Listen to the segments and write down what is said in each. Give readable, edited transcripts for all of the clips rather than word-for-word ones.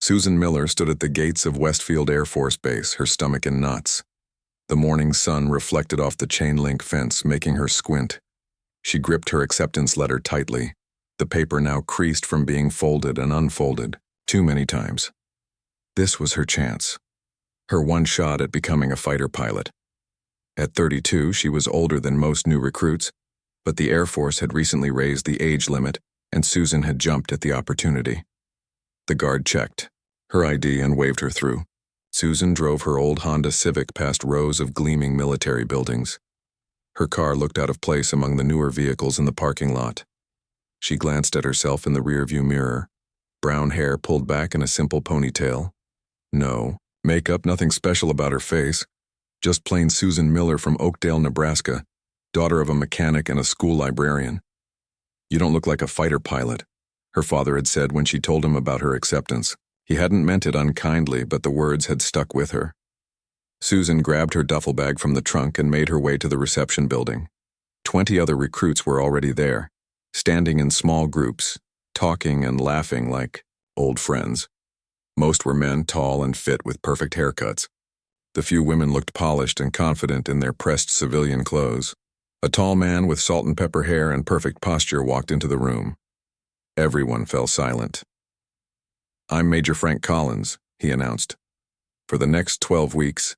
Susan Miller stood at the gates of Westfield Air Force Base, her stomach in knots. The morning sun reflected off the chain-link fence, making her squint. She gripped her acceptance letter tightly, the paper now creased from being folded and unfolded too many times. This was her chance, her one shot at becoming a fighter pilot. At 32, she was older than most new recruits, but the Air Force had recently raised the age limit, and Susan had jumped at the opportunity. The guard checked her ID and waved her through. Susan drove her old Honda Civic past rows of gleaming military buildings. Her car looked out of place among the newer vehicles in the parking lot. She glanced at herself in the rearview mirror. Brown hair pulled back in a simple ponytail. No makeup, nothing special about her face. Just plain Susan Miller from Oakdale, Nebraska, daughter of a mechanic and a school librarian. "You don't look like a fighter pilot," her father had said when she told him about her acceptance. He hadn't meant it unkindly, but the words had stuck with her. Susan grabbed her duffel bag from the trunk and made her way to the reception building. 20 other recruits were already there, standing in small groups, talking and laughing like old friends. Most were men, tall and fit with perfect haircuts. The few women looked polished and confident in their pressed civilian clothes. A tall man with salt and pepper hair and perfect posture walked into the room. Everyone fell silent. "I'm Major Frank Collins," he announced. "For the next 12 weeks,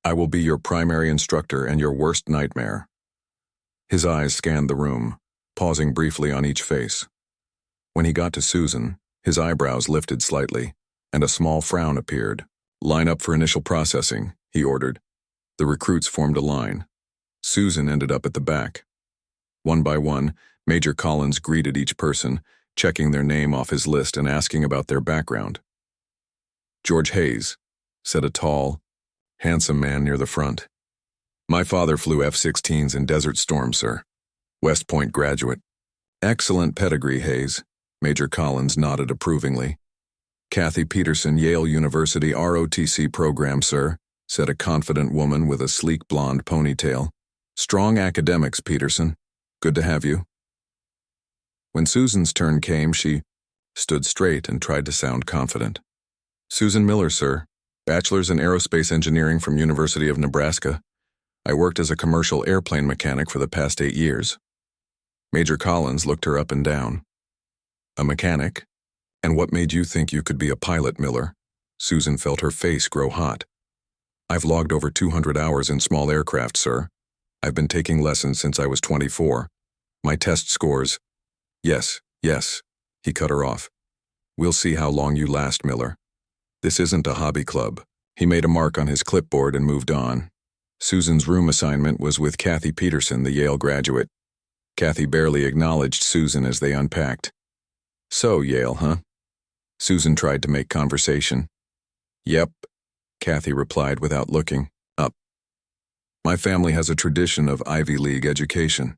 I will be your primary instructor and your worst nightmare." His eyes scanned the room, pausing briefly on each face. When he got to Susan, his eyebrows lifted slightly, and a small frown appeared. "Line up for initial processing," he ordered. The recruits formed a line. Susan ended up at the back. One by one, Major Collins greeted each person, checking their name off his list and asking about their background. "George Hayes," said a tall, handsome man near the front. "My father flew F-16s in Desert Storm, sir. West Point graduate." "Excellent pedigree, Hayes," Major Collins nodded approvingly. "Kathy Peterson, Yale University ROTC program, sir," said a confident woman with a sleek blonde ponytail. "Strong academics, Peterson. Good to have you." When Susan's turn came, she stood straight and tried to sound confident. "Susan Miller, sir. Bachelor's in Aerospace Engineering from University of Nebraska. I worked as a commercial airplane mechanic for the past 8 years." Major Collins looked her up and down. "A mechanic? And what made you think you could be a pilot, Miller?" Susan felt her face grow hot. "I've logged over 200 hours in small aircraft, sir. I've been taking lessons since I was 24. My test scores—" Yes, he cut her off. "We'll see how long you last, Miller. This isn't a hobby club." He made a mark on his clipboard and moved on. Susan's room assignment was with Kathy Peterson, the Yale graduate. Kathy barely acknowledged Susan as they unpacked. "So, Yale, huh?" Susan tried to make conversation. "Yep," Kathy replied without looking up. "My family has a tradition of Ivy League education."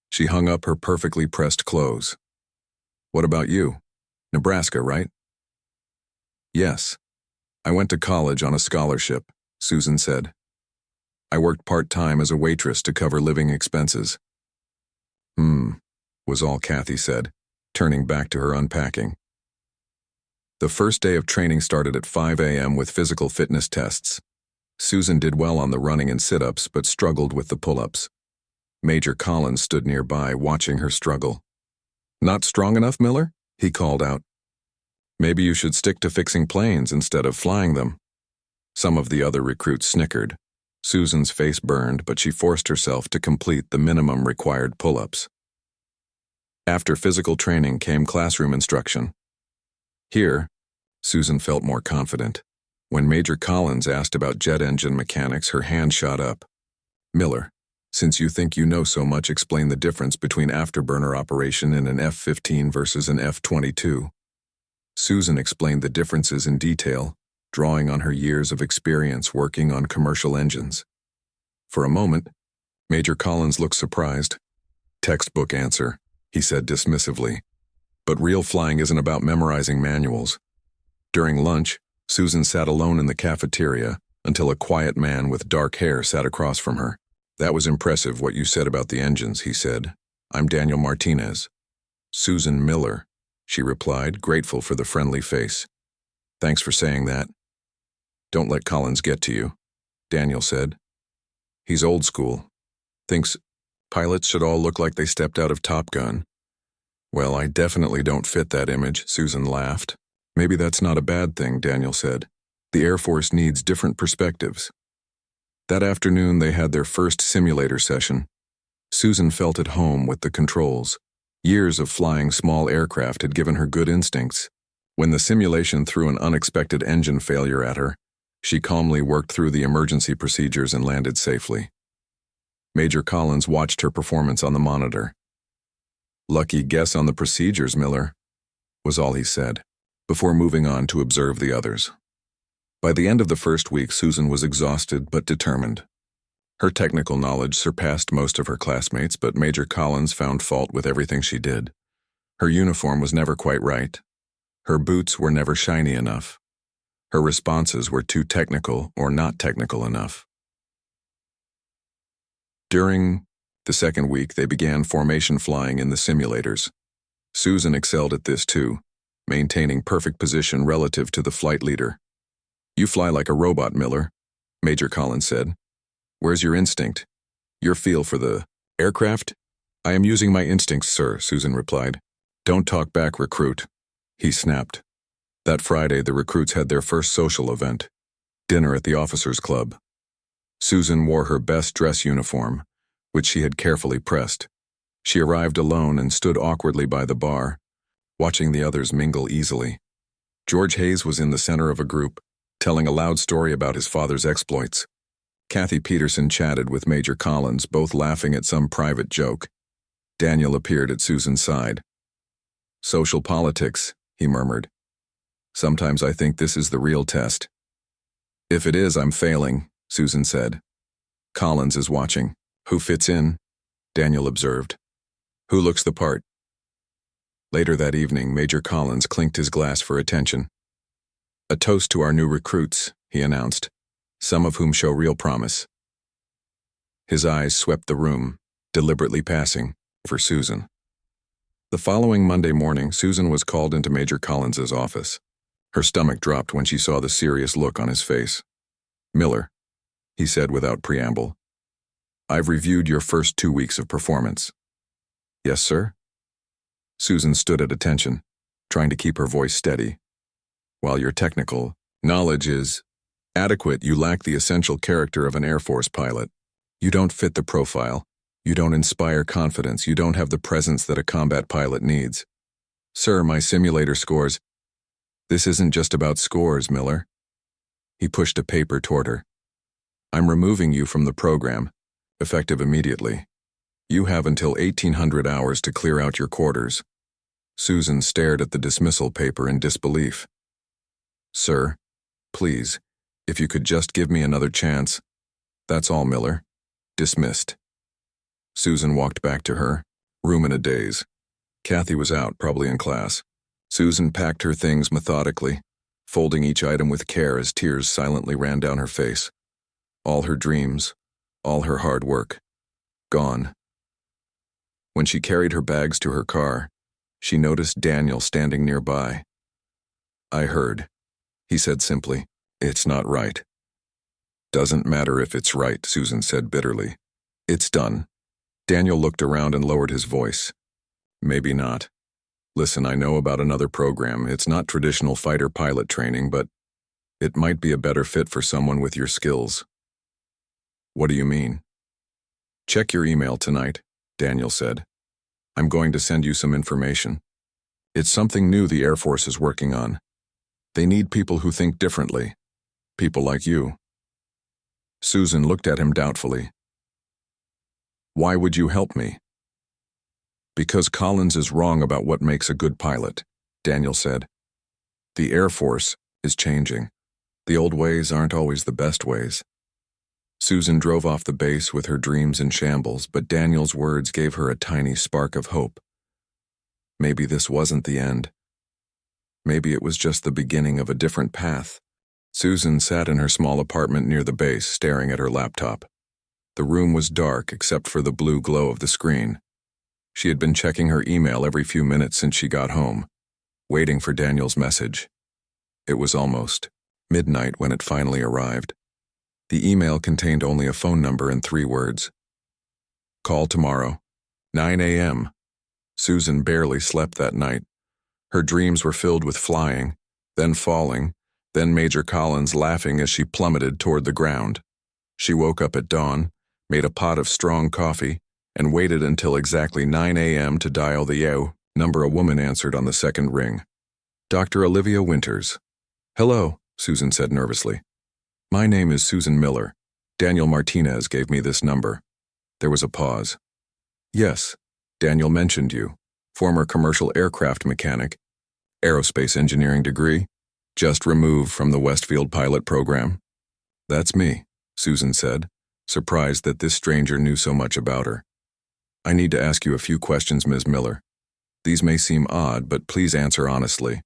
She hung up her perfectly pressed clothes. "What about you? Nebraska, right?" "Yes. I went to college on a scholarship," Susan said. "I worked part-time as a waitress to cover living expenses." Was all Kathy said, turning back to her unpacking. The first day of training started at 5 a.m. with physical fitness tests. Susan did well on the running and sit-ups, but struggled with the pull-ups. Major Collins stood nearby, watching her struggle. "Not strong enough, Miller?" he called out. "Maybe you should stick to fixing planes instead of flying them." Some of the other recruits snickered. Susan's face burned, but she forced herself to complete the minimum required pull-ups. After physical training came classroom instruction. Here, Susan felt more confident. When Major Collins asked about jet engine mechanics, her hand shot up. "Miller, since you think you know so much, explain the difference between afterburner operation in an F-15 versus an F-22. Susan explained the differences in detail, drawing on her years of experience working on commercial engines. For a moment, Major Collins looked surprised. "Textbook answer," he said dismissively. "But real flying isn't about memorizing manuals." During lunch, Susan sat alone in the cafeteria until a quiet man with dark hair sat across from her. "That was impressive what you said about the engines," he said. "I'm Daniel Martinez." "Susan Miller," she replied, grateful for the friendly face. Thanks for saying that. Don't let Collins get to you, Daniel said. He's old school. Thinks pilots should all look like they stepped out of Top Gun. Well, I definitely don't fit that image, Susan laughed. Maybe that's not a bad thing, Daniel said. The Air Force needs different perspectives. That afternoon, they had their first simulator session. Susan felt at home with the controls. Years of flying small aircraft had given her good instincts. When the simulation threw an unexpected engine failure at her, she calmly worked through the emergency procedures and landed safely. Major Collins watched her performance on the monitor. "Lucky guess on the procedures, Miller," was all he said, before moving on to observe the others. By the end of the first week, Susan was exhausted but determined. Her technical knowledge surpassed most of her classmates, but Major Collins found fault with everything she did. Her uniform was never quite right. Her boots were never shiny enough. Her responses were too technical or not technical enough. During the second week, they began formation flying in the simulators. Susan excelled at this too, maintaining perfect position relative to the flight leader. "You fly like a robot, Miller," Major Collins said. "Where's your instinct? Your feel for the aircraft?" "I am using my instincts, sir," Susan replied. "Don't talk back, recruit," he snapped. That Friday, the recruits had their first social event, dinner at the officers' club. Susan wore her best dress uniform, which she had carefully pressed. She arrived alone and stood awkwardly by the bar, watching the others mingle easily. George Hayes was in the center of a group, telling a loud story about his father's exploits. Kathy Peterson chatted with Major Collins, both laughing at some private joke. Daniel appeared at Susan's side. "Social politics," he murmured. "Sometimes I think this is the real test." "If it is, I'm failing," Susan said. "Collins is watching." "Who fits in?" Daniel observed. "Who looks the part?" Later that evening, Major Collins clinked his glass for attention. "A toast to our new recruits," he announced, "some of whom show real promise." His eyes swept the room, deliberately passing for Susan. The following Monday morning, Susan was called into Major Collins's office. Her stomach dropped when she saw the serious look on his face. "Miller," he said without preamble, "I've reviewed your first 2 weeks of performance." "Yes, sir?" Susan stood at attention, trying to keep her voice steady. "While your technical knowledge is adequate, you lack the essential character of an Air Force pilot. You don't fit the profile. You don't inspire confidence. You don't have the presence that a combat pilot needs. Sir, my simulator scores—" "This isn't just about scores, Miller." He pushed a paper toward her. "I'm removing you from the program, effective immediately. You have until 1800 hours to clear out your quarters." Susan stared at the dismissal paper in disbelief. "Sir, please, if you could just give me another chance." "That's all, Miller. Dismissed." Susan walked back to her room in a daze. Kathy was out, probably in class. Susan packed her things methodically, folding each item with care as tears silently ran down her face. All her dreams, all her hard work, gone. When she carried her bags to her car, she noticed Daniel standing nearby. "I heard," he said simply. "It's not right." "Doesn't matter if it's right," Susan said bitterly. "It's done." Daniel looked around and lowered his voice. "Maybe not. Listen, I know about another program. It's not traditional fighter pilot training, but it might be a better fit for someone with your skills." "What do you mean?" "Check your email tonight," Daniel said. "I'm going to send you some information. It's something new the Air Force is working on. They need people who think differently. People like you." Susan looked at him doubtfully. "Why would you help me?" "Because Collins is wrong about what makes a good pilot," Daniel said. "The Air Force is changing. The old ways aren't always the best ways." Susan drove off the base with her dreams in shambles, but Daniel's words gave her a tiny spark of hope. Maybe this wasn't the end. Maybe it was just the beginning of a different path. Susan sat in her small apartment near the base, staring at her laptop. The room was dark except for the blue glow of the screen. She had been checking her email every few minutes since she got home, waiting for Daniel's message. It was almost midnight when it finally arrived. The email contained only a phone number and 3 words. Call tomorrow, 9 a.m. Susan barely slept that night. Her dreams were filled with flying, then falling, then Major Collins laughing as she plummeted toward the ground. She woke up at dawn, made a pot of strong coffee, and waited until exactly 9 a.m. to dial the number. A woman answered on the second ring. Dr. Olivia Winters. Hello, Susan said nervously. My name is Susan Miller. Daniel Martinez gave me this number. There was a pause. Yes, Daniel mentioned you. Former commercial aircraft mechanic. Aerospace engineering degree. Just removed from the Westfield pilot program. That's me, Susan said, surprised that this stranger knew so much about her. I need to ask you a few questions, Ms. Miller. These may seem odd, but please answer honestly.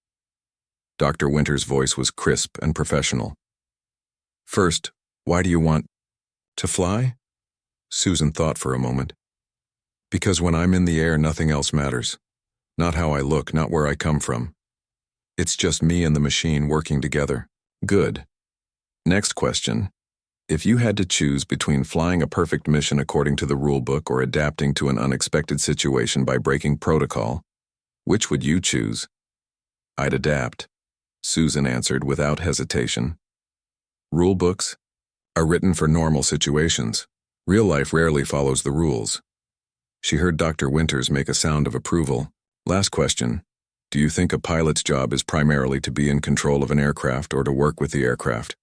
Dr. Winters' voice was crisp and professional. First, why do you want to fly? Susan thought for a moment. Because when I'm in the air, nothing else matters. Not how I look, not where I come from. It's just me and the machine working together. Good. Next question. If you had to choose between flying a perfect mission according to the rule book or adapting to an unexpected situation by breaking protocol, which would you choose? I'd adapt, Susan answered without hesitation. Rule books are written for normal situations. Real life rarely follows the rules. She heard Dr. Winters make a sound of approval. Last question. Do you think a pilot's job is primarily to be in control of an aircraft or to work with the aircraft?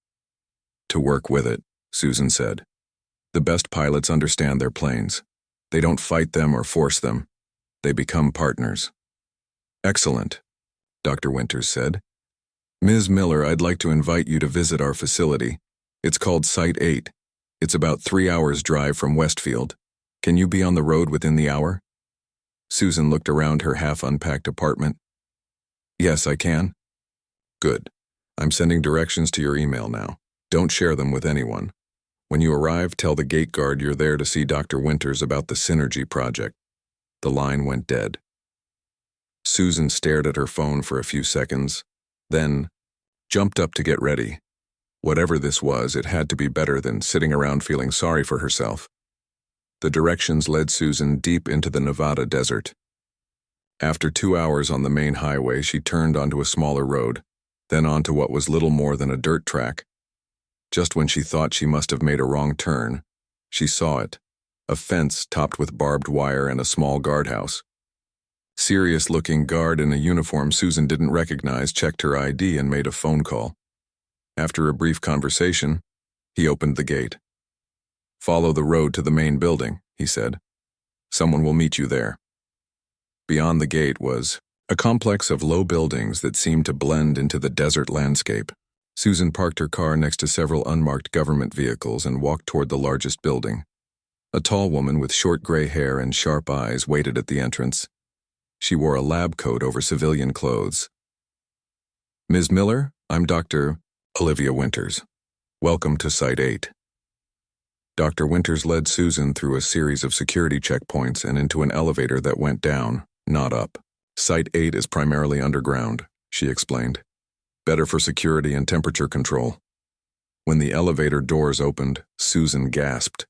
To work with it, Susan said. The best pilots understand their planes. They don't fight them or force them. They become partners. Excellent, Dr. Winters said. Ms. Miller, I'd like to invite you to visit our facility. It's called Site 8. It's about 3 hours' drive from Westfield. Can you be on the road within the hour? Susan looked around her half-unpacked apartment. Yes, I can. Good. I'm sending directions to your email now. Don't share them with anyone. When you arrive, tell the gate guard you're there to see Dr. Winters about the Synergy project. The line went dead. Susan stared at her phone for a few seconds, then jumped up to get ready. Whatever this was, it had to be better than sitting around feeling sorry for herself. The directions led Susan deep into the Nevada desert. After 2 hours on the main highway, she turned onto a smaller road, then onto what was little more than a dirt track. Just when she thought she must have made a wrong turn, she saw it, a fence topped with barbed wire and a small guardhouse. Serious-looking guard in a uniform Susan didn't recognize checked her ID and made a phone call. After a brief conversation, he opened the gate. Follow the road to the main building, he said. Someone will meet you there. Beyond the gate was a complex of low buildings that seemed to blend into the desert landscape. Susan parked her car next to several unmarked government vehicles and walked toward the largest building. A tall woman with short gray hair and sharp eyes waited at the entrance. She wore a lab coat over civilian clothes. Ms. Miller, I'm Dr. Olivia Winters. Welcome to Site 8. Dr. Winters led Susan through a series of security checkpoints and into an elevator that went down, not up. Site 8 is primarily underground, she explained. Better for security and temperature control. When the elevator doors opened, Susan gasped.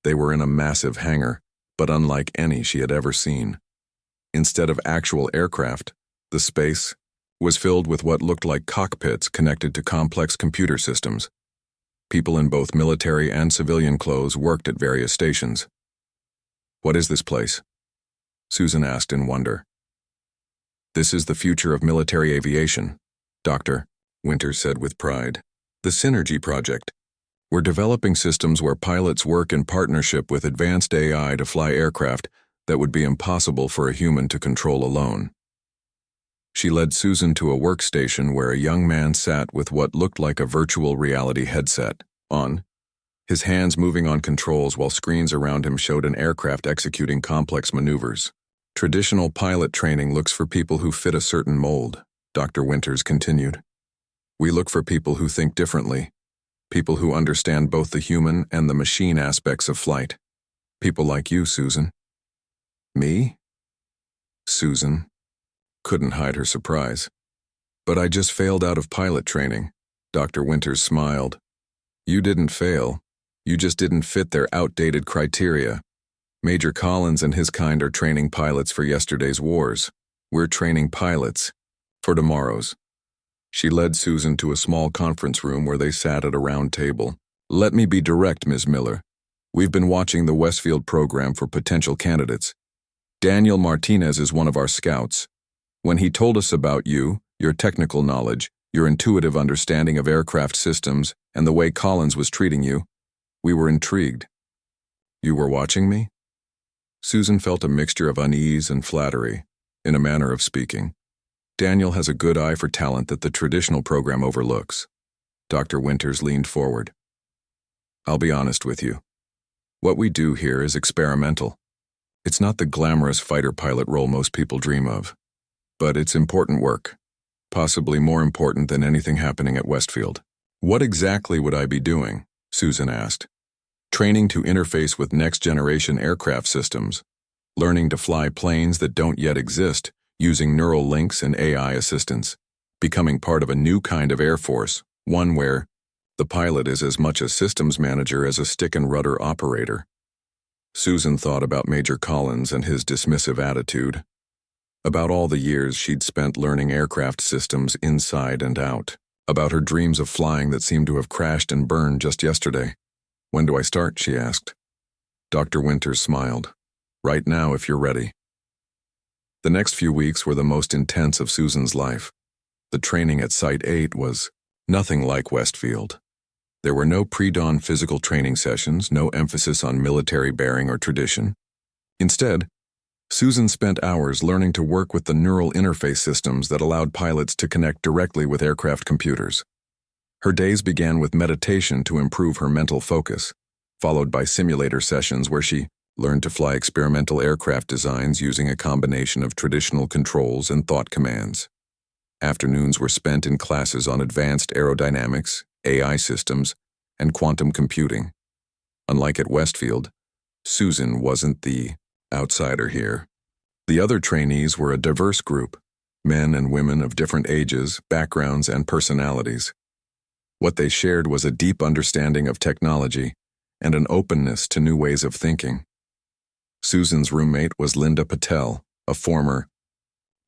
They were in a massive hangar, but unlike any she had ever seen. Instead of actual aircraft, the space was filled with what looked like cockpits connected to complex computer systems. People in both military and civilian clothes worked at various stations. What is this place? Susan asked in wonder. This is the future of military aviation, Dr. Winters said with pride. The Synergy project. We're developing systems where pilots work in partnership with advanced AI to fly aircraft that would be impossible for a human to control alone. She led Susan to a workstation where a young man sat with what looked like a virtual reality headset on, his hands moving on controls while screens around him showed an aircraft executing complex maneuvers. Traditional pilot training looks for people who fit a certain mold, Dr. Winters continued. We look for people who think differently, people who understand both the human and the machine aspects of flight. People like you, Susan. Me? Susan couldn't hide her surprise. But I just failed out of pilot training. Dr. Winters smiled. You didn't fail. You just didn't fit their outdated criteria. Major Collins and his kind are training pilots for yesterday's wars. We're training pilots for tomorrow's. She led Susan to a small conference room where they sat at a round table. Let me be direct, Ms. Miller. We've been watching the Westfield program for potential candidates. Daniel Martinez is one of our scouts. When he told us about you, your technical knowledge, your intuitive understanding of aircraft systems, and the way Collins was treating you, we were intrigued. You were watching me? Susan felt a mixture of unease and flattery, in a manner of speaking. Daniel has a good eye for talent that the traditional program overlooks. Dr. Winters leaned forward. I'll be honest with you. What we do here is experimental. It's not the glamorous fighter pilot role most people dream of. But it's important work. Possibly more important than anything happening at Westfield. What exactly would I be doing? Susan asked. Training to interface with next-generation aircraft systems. Learning to fly planes that don't yet exist, using neural links and AI assistance. Becoming part of a new kind of Air Force, one where the pilot is as much a systems manager as a stick and rudder operator. Susan thought about Major Collins and his dismissive attitude. About all the years she'd spent learning aircraft systems inside and out. About her dreams of flying that seemed to have crashed and burned just yesterday. When do I start? She asked. Dr. Winters smiled. Right now, if you're ready. The next few weeks were the most intense of Susan's life. The training at Site 8 was nothing like Westfield. There were no pre-dawn physical training sessions, no emphasis on military bearing or tradition. Instead, Susan spent hours learning to work with the neural interface systems that allowed pilots to connect directly with aircraft computers. Her days began with meditation to improve her mental focus, followed by simulator sessions where she learned to fly experimental aircraft designs using a combination of traditional controls and thought commands. Afternoons were spent in classes on advanced aerodynamics, AI systems, and quantum computing. Unlike at Westfield, Susan wasn't the outsider here. The other trainees were a diverse group, men and women of different ages, backgrounds, and personalities. What they shared was a deep understanding of technology and an openness to new ways of thinking. Susan's roommate was Linda Patel, a former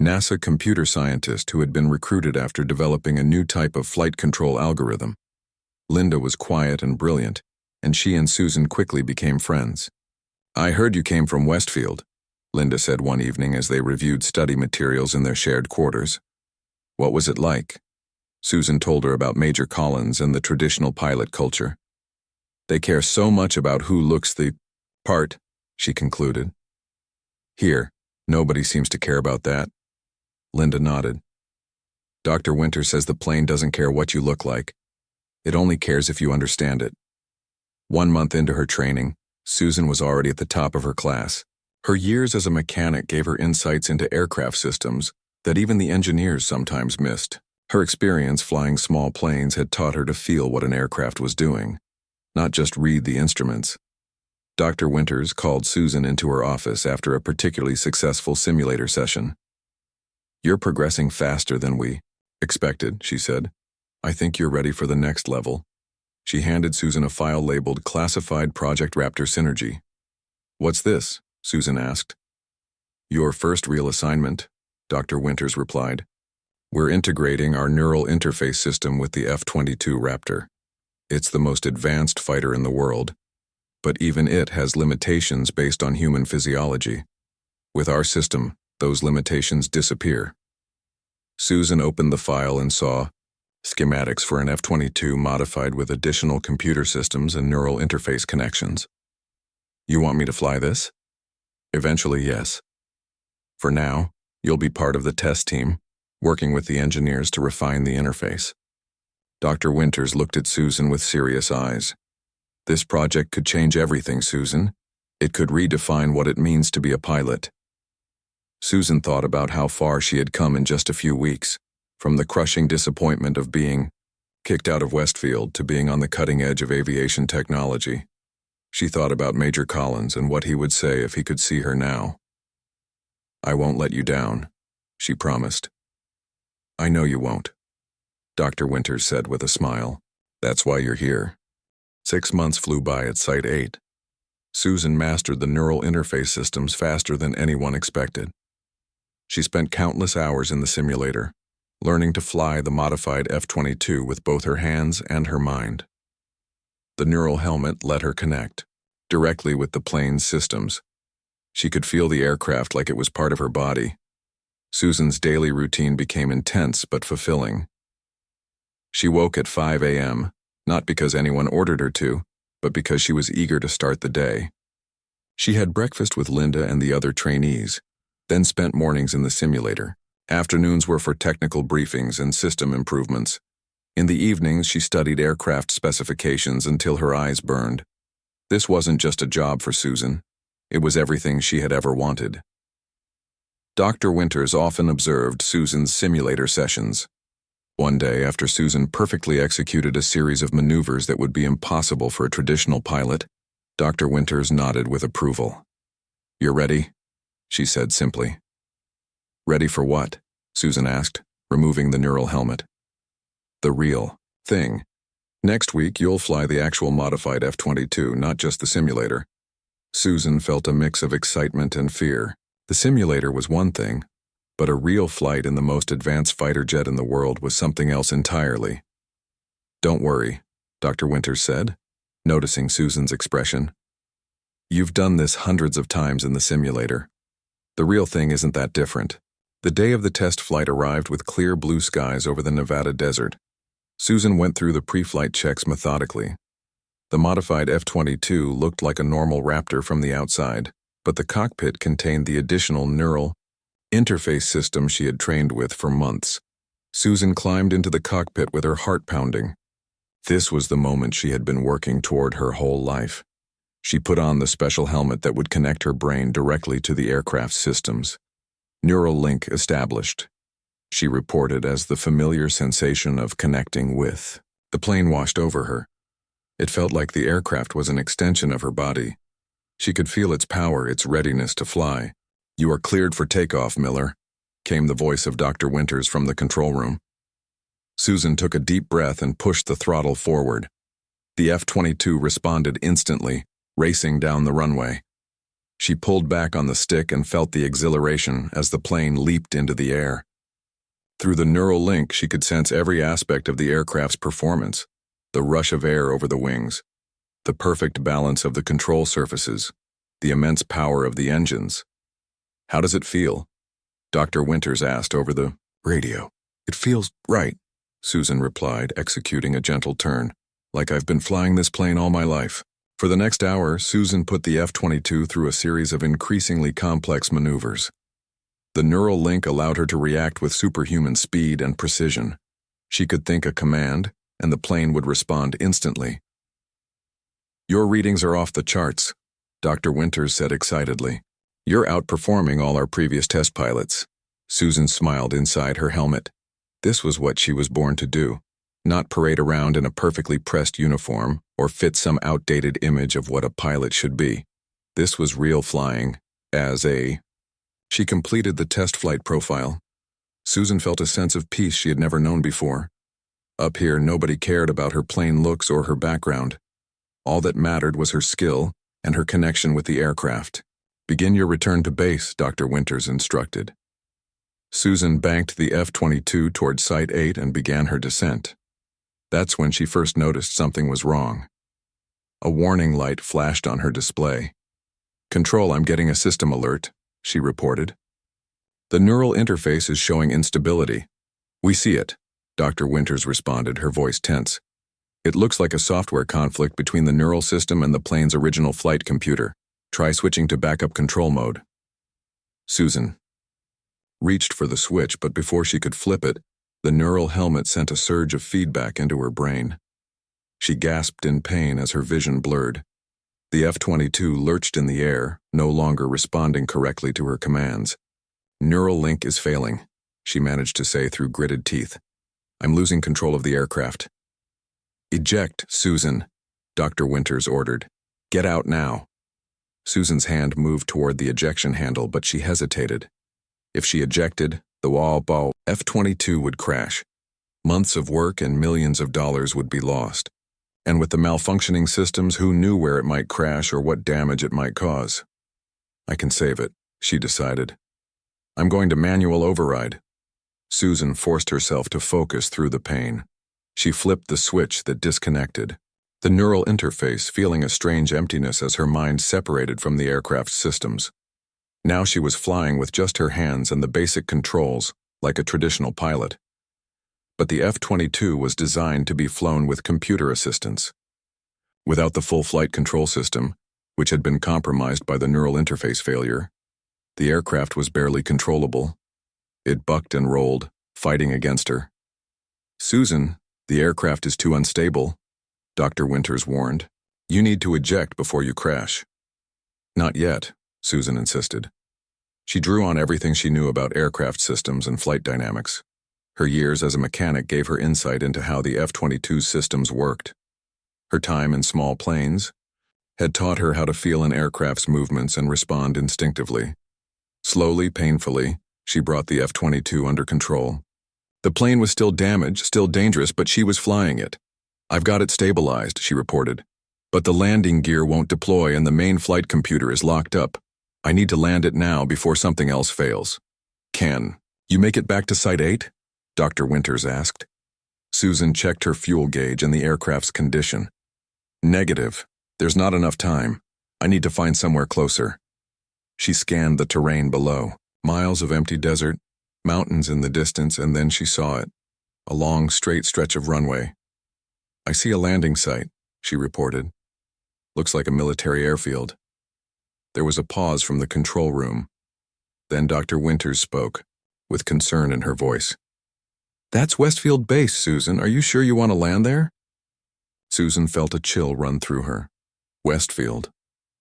NASA computer scientist who had been recruited after developing a new type of flight control algorithm. Linda was quiet and brilliant, and she and Susan quickly became friends. I heard you came from Westfield, Linda said one evening as they reviewed study materials in their shared quarters. What was it like? Susan told her about Major Collins and the traditional pilot culture. They care so much about who looks the part, she concluded. Here, nobody seems to care about that. Linda nodded. Dr. Winter says the plane doesn't care what you look like. It only cares if you understand it. 1 month into her training, Susan was already at the top of her class. Her years as a mechanic gave her insights into aircraft systems that even the engineers sometimes missed. Her experience flying small planes had taught her to feel what an aircraft was doing, not just read the instruments. Dr. Winters called Susan into her office after a particularly successful simulator session. You're progressing faster than we expected, she said. I think you're ready for the next level. She handed Susan a file labeled Classified Project Raptor Synergy. What's this? Susan asked. Your first real assignment, Dr. Winters replied. We're integrating our neural interface system with the F-22 Raptor. It's the most advanced fighter in the world, but even it has limitations based on human physiology. With our system, those limitations disappear. Susan opened the file and saw schematics for an F-22 modified with additional computer systems and neural interface connections. You want me to fly this? Eventually, yes. For now, you'll be part of the test team, working with the engineers to refine the interface. Dr. Winters looked at Susan with serious eyes. This project could change everything, Susan. It could redefine what it means to be a pilot. Susan thought about how far she had come in just a few weeks, from the crushing disappointment of being kicked out of Westfield to being on the cutting edge of aviation technology. She thought about Major Collins and what he would say if he could see her now. I won't let you down, she promised. I know you won't, Dr. Winters said with a smile. That's why you're here. 6 months flew by at Site 8. Susan mastered the neural interface systems faster than anyone expected. She spent countless hours in the simulator, learning to fly the modified F-22 with both her hands and her mind. The neural helmet let her connect directly with the plane's systems. She could feel the aircraft like it was part of her body. Susan's daily routine became intense but fulfilling. She woke at 5 a.m., not because anyone ordered her to, but because she was eager to start the day. She had breakfast with Linda and the other trainees, then spent mornings in the simulator. Afternoons were for technical briefings and system improvements. In the evenings, she studied aircraft specifications until her eyes burned. This wasn't just a job for Susan. It was everything she had ever wanted. Dr. Winters often observed Susan's simulator sessions. One day, after Susan perfectly executed a series of maneuvers that would be impossible for a traditional pilot, Dr. Winters nodded with approval. "You're ready?" she said simply. "Ready for what?" Susan asked, removing the neural helmet. "The real thing. Next week, you'll fly the actual modified F-22, not just the simulator." Susan felt a mix of excitement and fear. The simulator was one thing, but a real flight in the most advanced fighter jet in the world was something else entirely. "Don't worry," Dr. Winters said, noticing Susan's expression. "You've done this hundreds of times in the simulator. The real thing isn't that different." The day of the test flight arrived with clear blue skies over the Nevada desert. Susan went through the pre-flight checks methodically. The modified F-22 looked like a normal Raptor from the outside, but the cockpit contained the additional neural interface system she had trained with for months. Susan climbed into the cockpit with her heart pounding. This was the moment she had been working toward her whole life. She put on the special helmet that would connect her brain directly to the aircraft's systems. Neural link established, she reported as the familiar sensation of connecting with. The plane washed over her. It felt like the aircraft was an extension of her body. She could feel its power, its readiness to fly. "You are cleared for takeoff, Miller," came the voice of Dr. Winters from the control room. Susan took a deep breath and pushed the throttle forward. The F-22 responded instantly, racing down the runway. She pulled back on the stick and felt the exhilaration as the plane leaped into the air. Through the neural link, she could sense every aspect of the aircraft's performance: the rush of air over the wings, the perfect balance of the control surfaces, the immense power of the engines. "How does it feel?" Dr. Winters asked over the radio. "It feels right," Susan replied, executing a gentle turn, "like I've been flying this plane all my life." For the next hour, Susan put the F-22 through a series of increasingly complex maneuvers. The neural link allowed her to react with superhuman speed and precision. She could think a command, and the plane would respond instantly. "Your readings are off the charts," Dr. Winters said excitedly. "You're outperforming all our previous test pilots." Susan smiled inside her helmet. This was what she was born to do. Not parade around in a perfectly pressed uniform or fit some outdated image of what a pilot should be. This was real flying, She completed the test flight profile. Susan felt a sense of peace she had never known before. Up here, nobody cared about her plain looks or her background. All that mattered was her skill and her connection with the aircraft. "Begin your return to base," Dr. Winters instructed. Susan banked the F-22 toward Site 8 and began her descent. That's when she first noticed something was wrong. A warning light flashed on her display. "Control, I'm getting a system alert," she reported. "The neural interface is showing instability." "We see it," Dr. Winters responded, her voice tense. "It looks like a software conflict between the neural system and the plane's original flight computer. Try switching to backup control mode." Susan reached for the switch, but before she could flip it, the neural helmet sent a surge of feedback into her brain. She gasped in pain as her vision blurred. The F-22 lurched in the air, no longer responding correctly to her commands. "Neural link is failing," she managed to say through gritted teeth. "I'm losing control of the aircraft." "Eject, Susan," Dr. Winters ordered. "Get out now." Susan's hand moved toward the ejection handle, but she hesitated. If she ejected, The wall F-22 would crash. Months of work and millions of dollars would be lost. And with the malfunctioning systems, who knew where it might crash or what damage it might cause? I can save it, she decided. I'm going to manual override. Susan forced herself to focus through the pain. She flipped the switch that disconnected the neural interface, feeling a strange emptiness as her mind separated from the aircraft's systems. Now she was flying with just her hands and the basic controls, like a traditional pilot. But the F-22 was designed to be flown with computer assistance. Without the full flight control system, which had been compromised by the neural interface failure, the aircraft was barely controllable. It bucked and rolled, fighting against her. Susan, the aircraft is too unstable, Dr. Winters warned. You need to eject before you crash. Not yet, Susan insisted. She drew on everything she knew about aircraft systems and flight dynamics. Her years as a mechanic gave her insight into how the F-22's systems worked. Her time in small planes had taught her how to feel an aircraft's movements and respond instinctively. Slowly, painfully, she brought the F-22 under control. The plane was still damaged, still dangerous, but she was flying it. I've got it stabilized, she reported. But the landing gear won't deploy and the main flight computer is locked up. I need to land it now before something else fails. Can you make it back to Site 8? Dr. Winters asked. Susan checked her fuel gauge and the aircraft's condition. Negative. There's not enough time. I need to find somewhere closer. She scanned the terrain below. Miles of empty desert, mountains in the distance, and then she saw it. A long, straight stretch of runway. I see a landing site, she reported. Looks like a military airfield. There was a pause from the control room. Then Dr. Winters spoke, with concern in her voice. That's Westfield Base, Susan. Are you sure you want to land there? Susan felt a chill run through her. Westfield,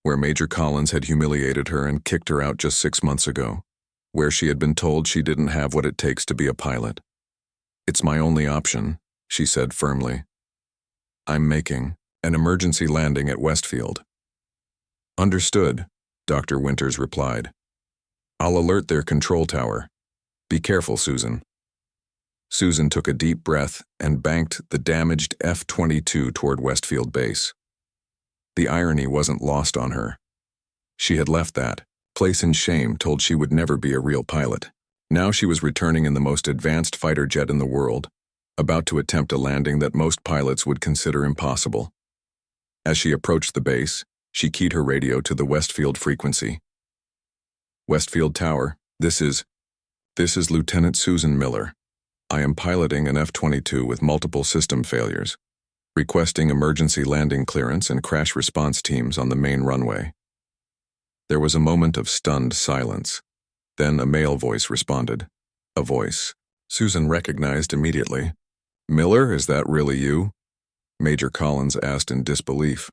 where Major Collins had humiliated her and kicked her out just 6 months ago, where she had been told she didn't have what it takes to be a pilot. It's my only option, she said firmly. I'm making an emergency landing at Westfield. Understood, Dr. Winters replied. I'll alert their control tower. Be careful, Susan. Susan took a deep breath and banked the damaged F-22 toward Westfield Base. The irony wasn't lost on her. She had left that place in shame, told she would never be a real pilot. Now she was returning in the most advanced fighter jet in the world, about to attempt a landing that most pilots would consider impossible. As she approached the base, she keyed her radio to the Westfield frequency. Westfield Tower, this is Lieutenant Susan Miller. I am piloting an F-22 with multiple system failures, requesting emergency landing clearance and crash response teams on the main runway. There was a moment of stunned silence. Then a male voice responded. A voice Susan recognized immediately. Miller, is that really you? Major Collins asked in disbelief.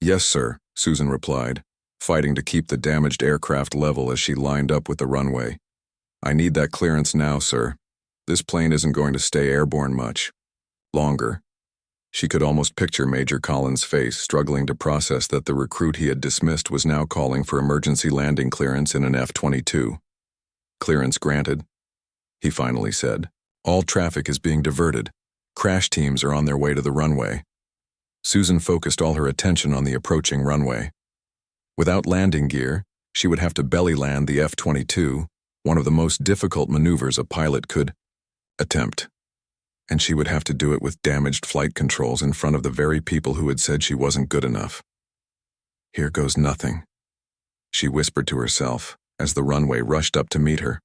Yes, sir, Susan replied, fighting to keep the damaged aircraft level as she lined up with the runway. I need that clearance now, sir. This plane isn't going to stay airborne much longer. She could almost picture Major Collins' face, struggling to process that the recruit he had dismissed was now calling for emergency landing clearance in an F-22. Clearance granted, he finally said. All traffic is being diverted. Crash teams are on their way to the runway. Susan focused all her attention on the approaching runway. Without landing gear, she would have to belly land the F-22, one of the most difficult maneuvers a pilot could attempt. And she would have to do it with damaged flight controls in front of the very people who had said she wasn't good enough. Here goes nothing, she whispered to herself as the runway rushed up to meet her.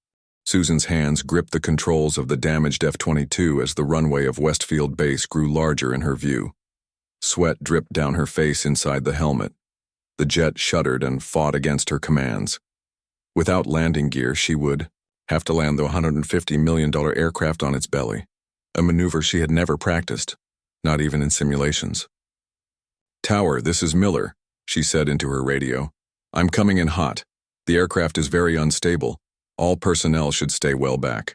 Susan's hands gripped the controls of the damaged F-22 as the runway of Westfield Base grew larger in her view. Sweat dripped down her face inside the helmet. The jet shuddered and fought against her commands. Without landing gear, she would have to land the $150 million aircraft on its belly, a maneuver she had never practiced, not even in simulations. Tower, this is Miller, she said into her radio. I'm coming in hot. The aircraft is very unstable. All personnel should stay well back.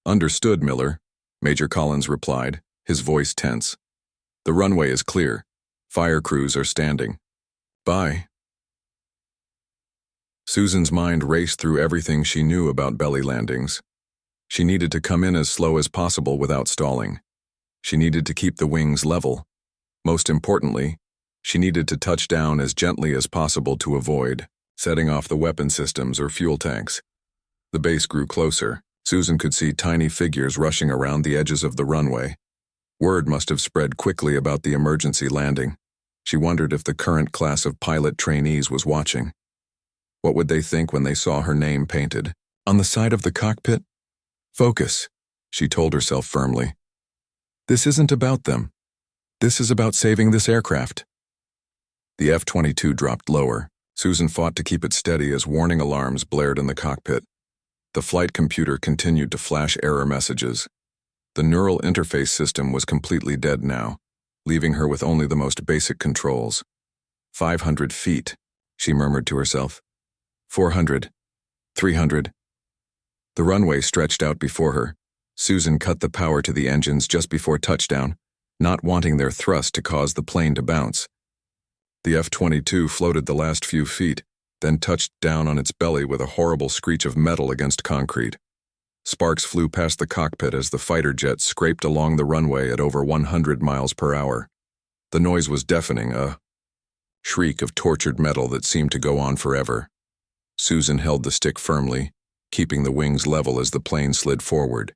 Understood, Miller, Major Collins replied, his voice tense. The runway is clear. Fire crews are standing. Bye. Susan's mind raced through everything she knew about belly landings. She needed to come in as slow as possible without stalling. She needed to keep the wings level. Most importantly, she needed to touch down as gently as possible to avoid setting off the weapon systems or fuel tanks. The base grew closer. Susan could see tiny figures rushing around the edges of the runway. Word must have spread quickly about the emergency landing. She wondered if the current class of pilot trainees was watching. What would they think when they saw her name painted on the side of the cockpit? Focus, she told herself firmly. This isn't about them. This is about saving this aircraft. The F-22 dropped lower. Susan fought to keep it steady as warning alarms blared in the cockpit. The flight computer continued to flash error messages. The neural interface system was completely dead now, leaving her with only the most basic controls. 500 feet, she murmured to herself. 400. 300. The runway stretched out before her. Susan cut the power to the engines just before touchdown, not wanting their thrust to cause the plane to bounce. The F-22 floated the last few feet, then touched down on its belly with a horrible screech of metal against concrete. Sparks flew past the cockpit as the fighter jet scraped along the runway at over 100 miles per hour. The noise was deafening, a shriek of tortured metal that seemed to go on forever. Susan held the stick firmly, keeping the wings level as the plane slid forward.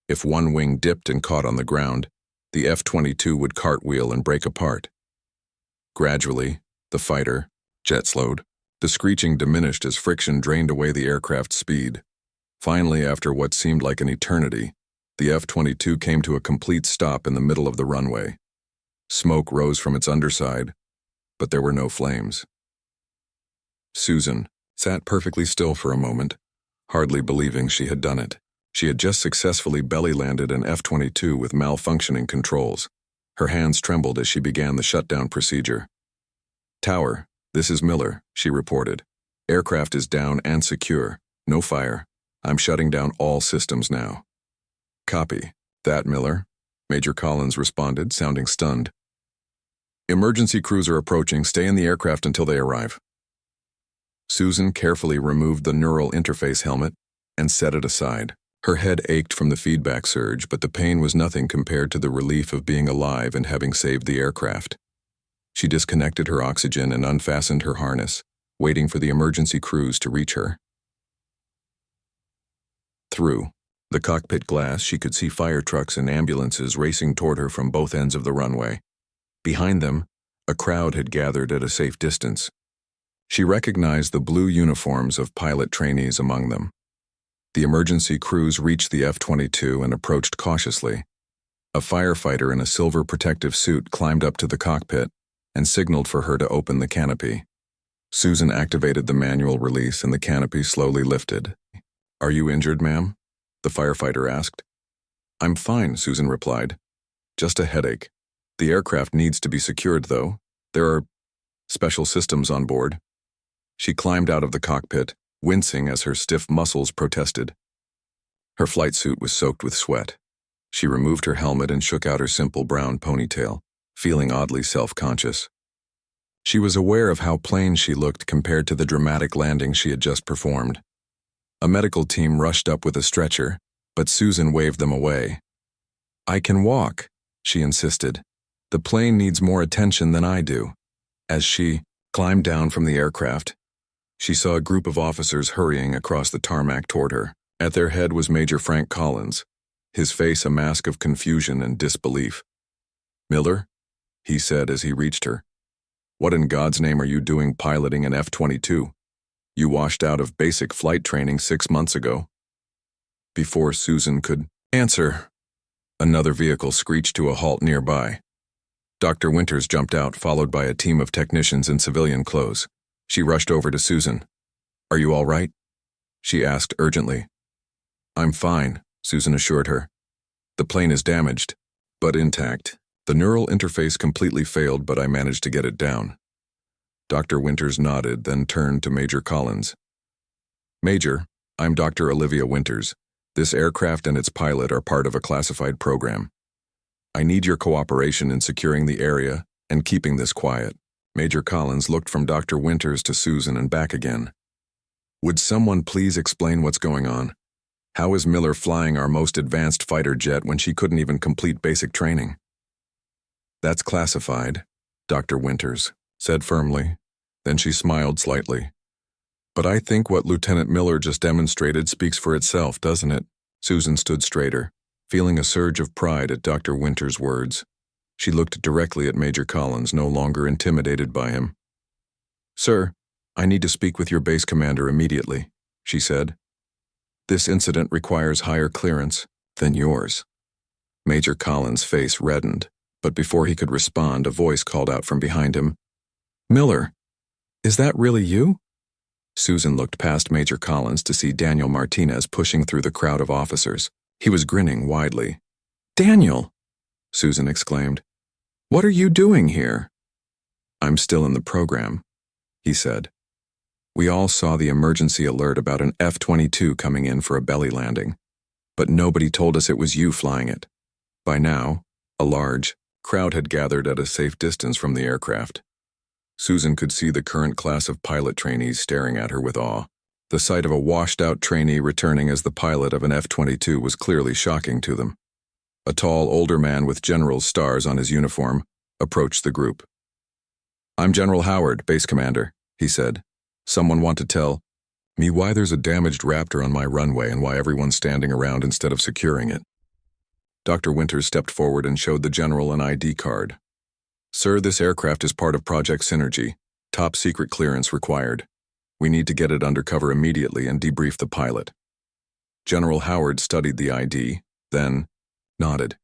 If one wing dipped and caught on the ground, the F-22 would cartwheel and break apart. Gradually, the fighter jet slowed. The screeching diminished as friction drained away the aircraft's speed. Finally, after what seemed like an eternity, the F-22 came to a complete stop in the middle of the runway. Smoke rose from its underside, but there were no flames. Susan sat perfectly still for a moment, hardly believing she had done it. She had just successfully belly-landed an F-22 with malfunctioning controls. Her hands trembled as she began the shutdown procedure. "Tower, this is Miller," she reported. "Aircraft is down and secure. No fire. I'm shutting down all systems now." "Copy that, Miller," Major Collins responded, sounding stunned. "Emergency crews are approaching. Stay in the aircraft until they arrive." Susan carefully removed the neural interface helmet and set it aside. Her head ached from the feedback surge, but the pain was nothing compared to the relief of being alive and having saved the aircraft. She disconnected her oxygen and unfastened her harness, waiting for the emergency crews to reach her. Through the cockpit glass, she could see fire trucks and ambulances racing toward her from both ends of the runway. Behind them, a crowd had gathered at a safe distance. She recognized the blue uniforms of pilot trainees among them. The emergency crews reached the F-22 and approached cautiously. A firefighter in a silver protective suit climbed up to the cockpit and signaled for her to open the canopy. Susan activated the manual release and the canopy slowly lifted. "Are you injured, ma'am?" the firefighter asked. "I'm fine," Susan replied. "Just a headache. The aircraft needs to be secured, though. There are special systems on board." She climbed out of the cockpit, wincing as her stiff muscles protested. Her flight suit was soaked with sweat. She removed her helmet and shook out her simple brown ponytail, feeling oddly self-conscious. She was aware of how plain she looked compared to the dramatic landing she had just performed. A medical team rushed up with a stretcher, but Susan waved them away. "I can walk," she insisted. "The plane needs more attention than I do." As she climbed down from the aircraft, she saw a group of officers hurrying across the tarmac toward her. At their head was Major Frank Collins, his face a mask of confusion and disbelief. "Miller?" he said as he reached her. "What in God's name are you doing piloting an F-22? You washed out of basic flight training 6 months ago." Before Susan could answer, another vehicle screeched to a halt nearby. Dr. Winters jumped out, followed by a team of technicians in civilian clothes. She rushed over to Susan. "Are you all right?" she asked urgently. "I'm fine," Susan assured her. "The plane is damaged, but intact. The neural interface completely failed, but I managed to get it down." Dr. Winters nodded, then turned to Major Collins. "Major, I'm Dr. Olivia Winters. This aircraft and its pilot are part of a classified program. I need your cooperation in securing the area and keeping this quiet." Major Collins looked from Dr. Winters to Susan and back again. "Would someone please explain what's going on? How is Miller flying our most advanced fighter jet when she couldn't even complete basic training? That's classified, Dr. Winters said firmly. Then she smiled slightly. But I think what Lieutenant Miller just demonstrated speaks for itself, doesn't it? Susan stood straighter, feeling a surge of pride at Dr. Winters' words. She looked directly at Major Collins, no longer intimidated by him. Sir, I need to speak with your base commander immediately, she said. This incident requires higher clearance than yours. Major Collins' face reddened, but before he could respond, a voice called out from behind him. Miller, is that really you? Susan looked past Major Collins to see Daniel Martinez pushing through the crowd of officers. He was grinning widely. Daniel, Susan exclaimed. What are you doing here? I'm still in the program, he said. We all saw the emergency alert about an F-22 coming in for a belly landing, but nobody told us it was you flying it. By now, a large crowd had gathered at a safe distance from the aircraft. Susan could see the current class of pilot trainees staring at her with awe. The sight of a washed-out trainee returning as the pilot of an F-22 was clearly shocking to them. A tall, older man with general's stars on his uniform approached the group. I'm General Howard, base commander, he said. Someone want to tell me why there's a damaged Raptor on my runway and why everyone's standing around instead of securing it. Dr. Winters stepped forward and showed the general an ID card. Sir, this aircraft is part of Project Synergy. Top secret clearance required. We need to get it undercover immediately and debrief the pilot. General Howard studied the ID, then nodded.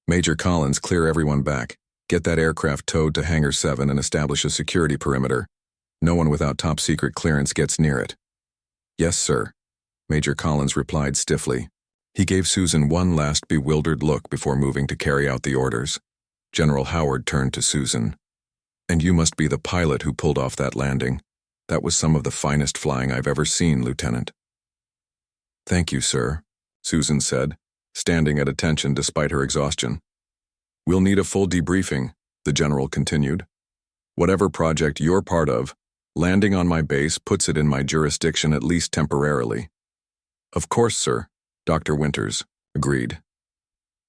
Major Collins, clear everyone back. Get that aircraft towed to Hangar 7 and establish a security perimeter. No one without top secret clearance gets near it. Yes, sir, Major Collins replied stiffly. He gave Susan one last bewildered look before moving to carry out the orders. General Howard turned to Susan. And you must be the pilot who pulled off that landing. That was some of the finest flying I've ever seen, Lieutenant. Thank you, sir, Susan said, standing at attention despite her exhaustion. We'll need a full debriefing, the general continued. Whatever project you're part of, landing on my base puts it in my jurisdiction at least temporarily. Of course, sir, Dr. Winters agreed.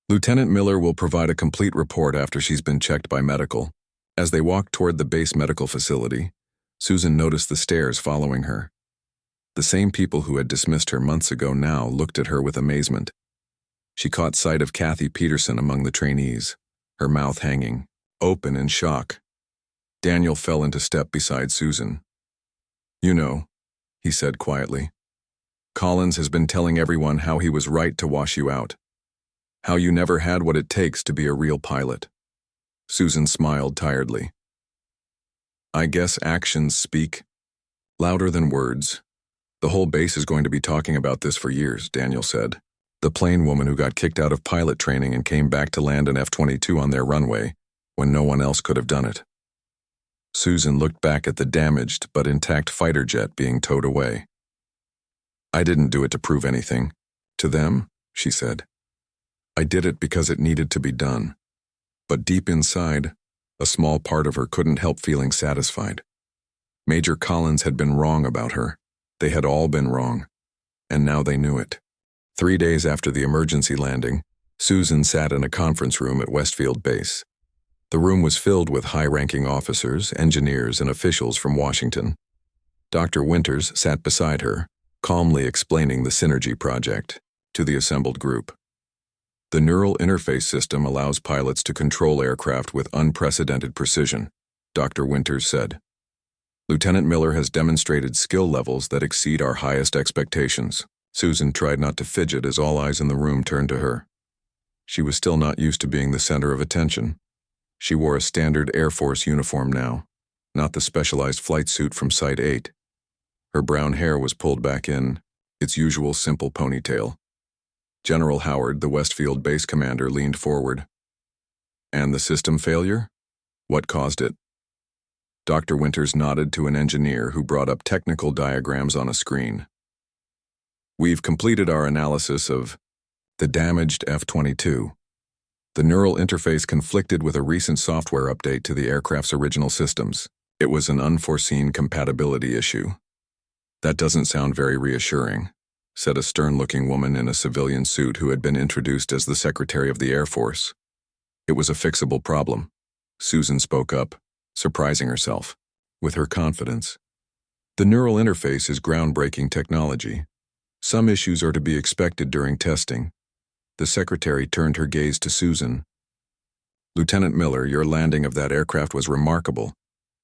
Lieutenant Miller will provide a complete report after she's been checked by medical. As they walked toward the base medical facility, Susan noticed the stares following her. The same people who had dismissed her months ago now looked at her with amazement. She caught sight of Kathy Peterson among the trainees, her mouth hanging, open in shock. Daniel fell into step beside Susan. You know, he said quietly. Collins has been telling everyone how he was right to wash you out. How you never had what it takes to be a real pilot. Susan smiled tiredly. I guess actions speak louder than words. The whole base is going to be talking about this for years, Daniel said. The plane woman who got kicked out of pilot training and came back to land an F-22 on their runway when no one else could have done it. Susan looked back at the damaged but intact fighter jet being towed away. I didn't do it to prove anything to them, she said. I did it because it needed to be done. But deep inside, a small part of her couldn't help feeling satisfied. Major Collins had been wrong about her. They had all been wrong. And now they knew it. 3 days after the emergency landing, Susan sat in a conference room at Westfield Base. The room was filled with high-ranking officers, engineers, and officials from Washington. Dr. Winters sat beside her, calmly explaining the Synergy project to the assembled group. The neural interface system allows pilots to control aircraft with unprecedented precision, Dr. Winters said. Lieutenant Miller has demonstrated skill levels that exceed our highest expectations. Susan tried not to fidget as all eyes in the room turned to her. She was still not used to being the center of attention. She wore a standard Air Force uniform now, not the specialized flight suit from Site 8. Her brown hair was pulled back in, its usual simple ponytail. General Howard, the Westfield base commander, leaned forward. And the system failure? What caused it? Dr. Winters nodded to an engineer who brought up technical diagrams on a screen. We've completed our analysis of the damaged F-22. The neural interface conflicted with a recent software update to the aircraft's original systems. It was an unforeseen compatibility issue. That doesn't sound very reassuring, said a stern-looking woman in a civilian suit who had been introduced as the Secretary of the Air Force. It was a fixable problem. Susan spoke up, surprising herself with her confidence. The neural interface is groundbreaking technology. Some issues are to be expected during testing. The secretary turned her gaze to Susan. Lieutenant Miller, your landing of that aircraft was remarkable.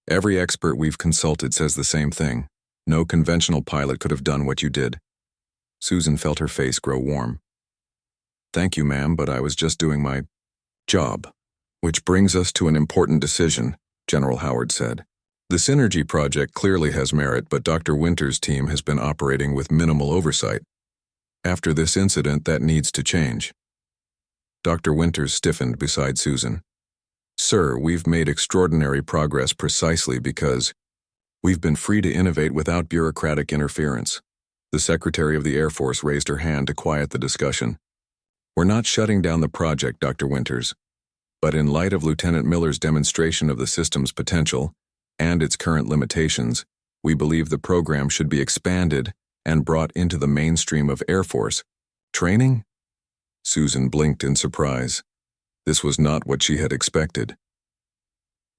Every expert we've consulted says the same thing. No conventional pilot could have done what you did. Susan felt her face grow warm. Thank you, ma'am, but I was just doing my job. Which brings us to an important decision, General Howard said. The Synergy project clearly has merit, but Dr. Winter's team has been operating with minimal oversight. After this incident, that needs to change. Dr. Winters stiffened beside Susan. Sir, we've made extraordinary progress precisely because we've been free to innovate without bureaucratic interference. The Secretary of the Air Force raised her hand to quiet the discussion. We're not shutting down the project, Dr. Winters. But in light of Lieutenant Miller's demonstration of the system's potential and its current limitations, we believe the program should be expanded and brought into the mainstream of Air Force training. Susan blinked in surprise. This was not what she had expected.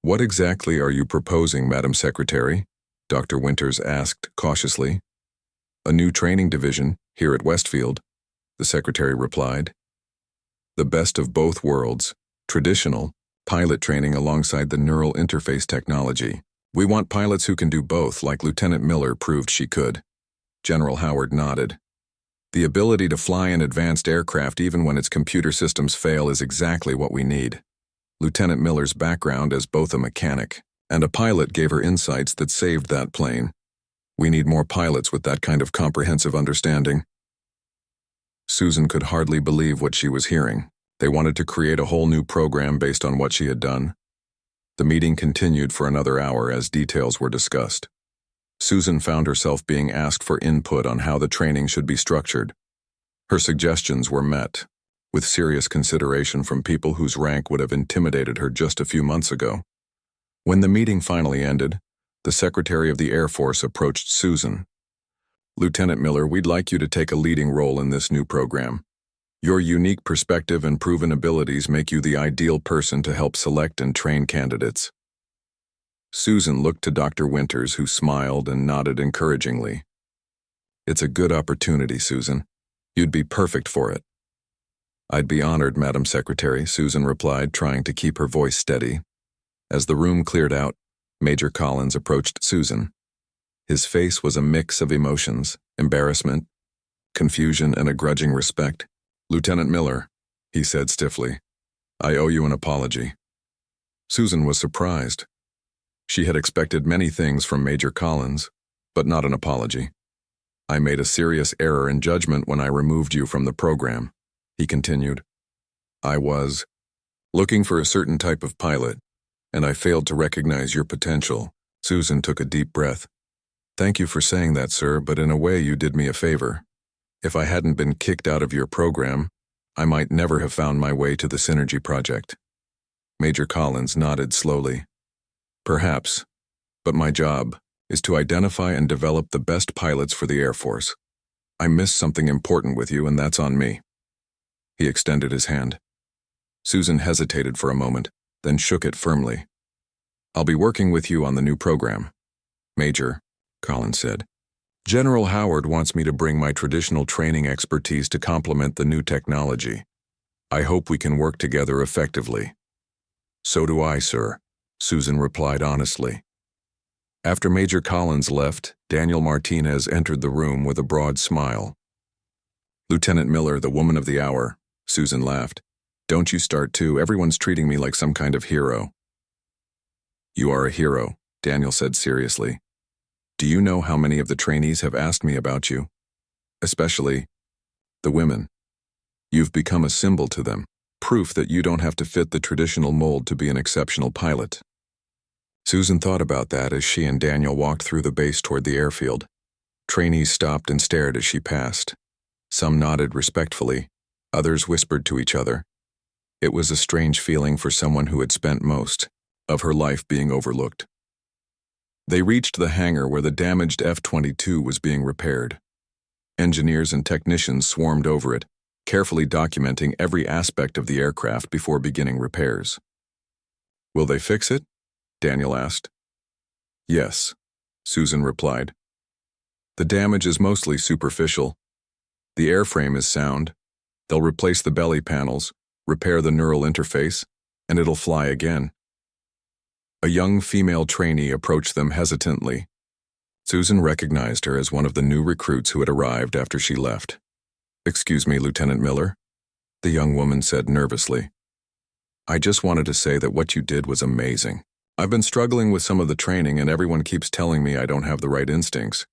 What exactly are you proposing, Madam Secretary? Dr. Winters asked cautiously. A new training division here at Westfield, the Secretary replied. The best of both worlds, traditional pilot training alongside the neural interface technology. We want pilots who can do both, like Lieutenant Miller proved she could. General Howard nodded. The ability to fly an advanced aircraft even when its computer systems fail is exactly what we need. Lieutenant Miller's background as both a mechanic and a pilot gave her insights that saved that plane. We need more pilots with that kind of comprehensive understanding. Susan could hardly believe what she was hearing. They wanted to create a whole new program based on what she had done. The meeting continued for another hour as details were discussed. Susan found herself being asked for input on how the training should be structured. Her suggestions were met with serious consideration from people whose rank would have intimidated her just a few months ago. When the meeting finally ended, the Secretary of the Air Force approached Susan. Lieutenant Miller, we'd like you to take a leading role in this new program. Your unique perspective and proven abilities make you the ideal person to help select and train candidates. Susan looked to Dr. Winters, who smiled and nodded encouragingly. It's a good opportunity, Susan. You'd be perfect for it. I'd be honored, Madam Secretary, Susan replied, trying to keep her voice steady. As the room cleared out, Major Collins approached Susan. His face was a mix of emotions, embarrassment, confusion, and a grudging respect. Lieutenant Miller, he said stiffly, I owe you an apology. Susan was surprised. She had expected many things from Major Collins, but not an apology. I made a serious error in judgment when I removed you from the program, he continued. I was looking for a certain type of pilot, and I failed to recognize your potential. Susan took a deep breath. Thank you for saying that, sir, but in a way you did me a favor. If I hadn't been kicked out of your program, I might never have found my way to the Synergy project. Major Collins nodded slowly. Perhaps, but my job is to identify and develop the best pilots for the Air Force. I missed something important with you, and that's on me. He extended his hand. Susan hesitated for a moment, then shook it firmly. I'll be working with you on the new program. Major, Collins said. General Howard wants me to bring my traditional training expertise to complement the new technology. I hope we can work together effectively. So do I, sir, Susan replied honestly. After Major Collins left, Daniel Martinez entered the room with a broad smile. Lieutenant Miller, the woman of the hour, Susan laughed. Don't you start too, everyone's treating me like some kind of hero. You are a hero, Daniel said seriously. Do you know how many of the trainees have asked me about you? Especially the women. You've become a symbol to them, proof that you don't have to fit the traditional mold to be an exceptional pilot. Susan thought about that as she and Daniel walked through the base toward the airfield. Trainees stopped and stared as she passed. Some nodded respectfully, others whispered to each other. It was a strange feeling for someone who had spent most of her life being overlooked. They reached the hangar where the damaged F-22 was being repaired. Engineers and technicians swarmed over it, carefully documenting every aspect of the aircraft before beginning repairs. "Will they fix it?" Daniel asked. "Yes," Susan replied. "The damage is mostly superficial. The airframe is sound. They'll replace the belly panels, repair the neural interface, and it'll fly again." A young female trainee approached them hesitantly. Susan recognized her as one of the new recruits who had arrived after she left. "Excuse me, Lieutenant Miller," the young woman said nervously. "I just wanted to say that what you did was amazing. I've been struggling with some of the training and everyone keeps telling me I don't have the right instincts.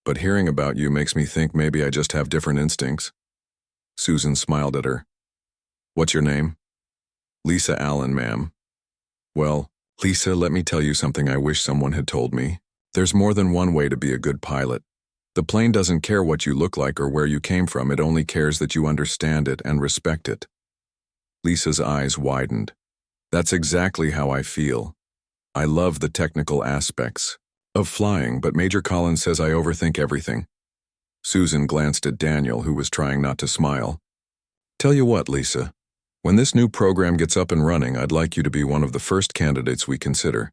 But hearing about you makes me think maybe I just have different instincts." Susan smiled at her. "What's your name?" "Lisa Allen, ma'am." "Well, Lisa, let me tell you something I wish someone had told me. There's more than one way to be a good pilot. The plane doesn't care what you look like or where you came from, it only cares that you understand it and respect it." Lisa's eyes widened. "That's exactly how I feel. I love the technical aspects of flying, but Major Collins says I overthink everything." Susan glanced at Daniel, who was trying not to smile. "Tell you what, Lisa, when this new program gets up and running, I'd like you to be one of the first candidates we consider.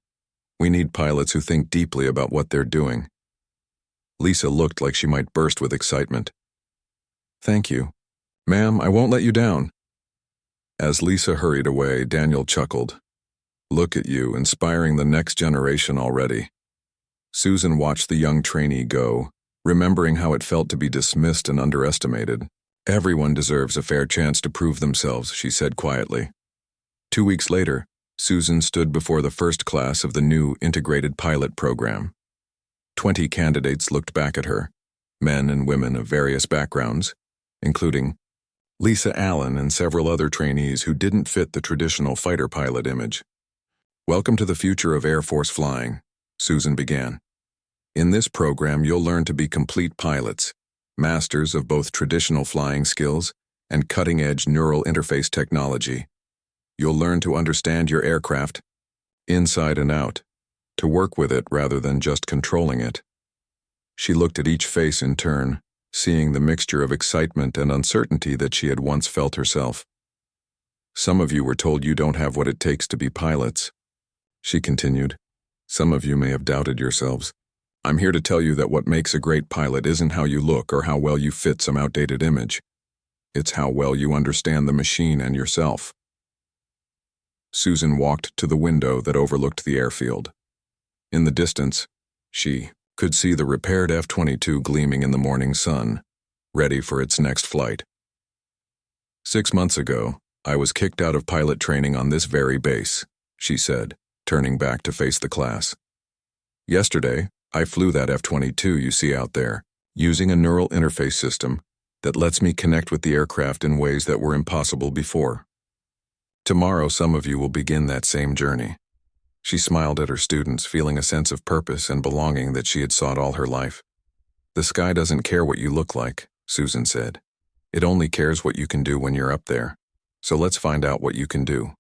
We need pilots who think deeply about what they're doing." Lisa looked like she might burst with excitement. "Thank you. Ma'am, I won't let you down." As Lisa hurried away, Daniel chuckled. "Look at you, inspiring the next generation already." Susan watched the young trainee go, remembering how it felt to be dismissed and underestimated. "Everyone deserves a fair chance to prove themselves," she said quietly. 2 weeks later, Susan stood before the first class of the new integrated pilot program. 20 candidates looked back at her, men and women of various backgrounds, including Lisa Allen and several other trainees who didn't fit the traditional fighter pilot image. "Welcome to the future of Air Force flying," Susan began. "In this program, you'll learn to be complete pilots, masters of both traditional flying skills and cutting-edge neural interface technology. You'll learn to understand your aircraft, inside and out, to work with it rather than just controlling it." She looked at each face in turn, seeing the mixture of excitement and uncertainty that she had once felt herself. "Some of you were told you don't have what it takes to be pilots," she continued. "Some of you may have doubted yourselves. I'm here to tell you that what makes a great pilot isn't how you look or how well you fit some outdated image. It's how well you understand the machine and yourself." Susan walked to the window that overlooked the airfield. In the distance, she could see the repaired F-22 gleaming in the morning sun, ready for its next flight. "6 months ago, I was kicked out of pilot training on this very base," she said, turning back to face the class. "Yesterday, I flew that F-22 you see out there, using a neural interface system that lets me connect with the aircraft in ways that were impossible before. Tomorrow, some of you will begin that same journey." She smiled at her students, feeling a sense of purpose and belonging that she had sought all her life. "The sky doesn't care what you look like," Susan said. "It only cares what you can do when you're up there. So let's find out what you can do."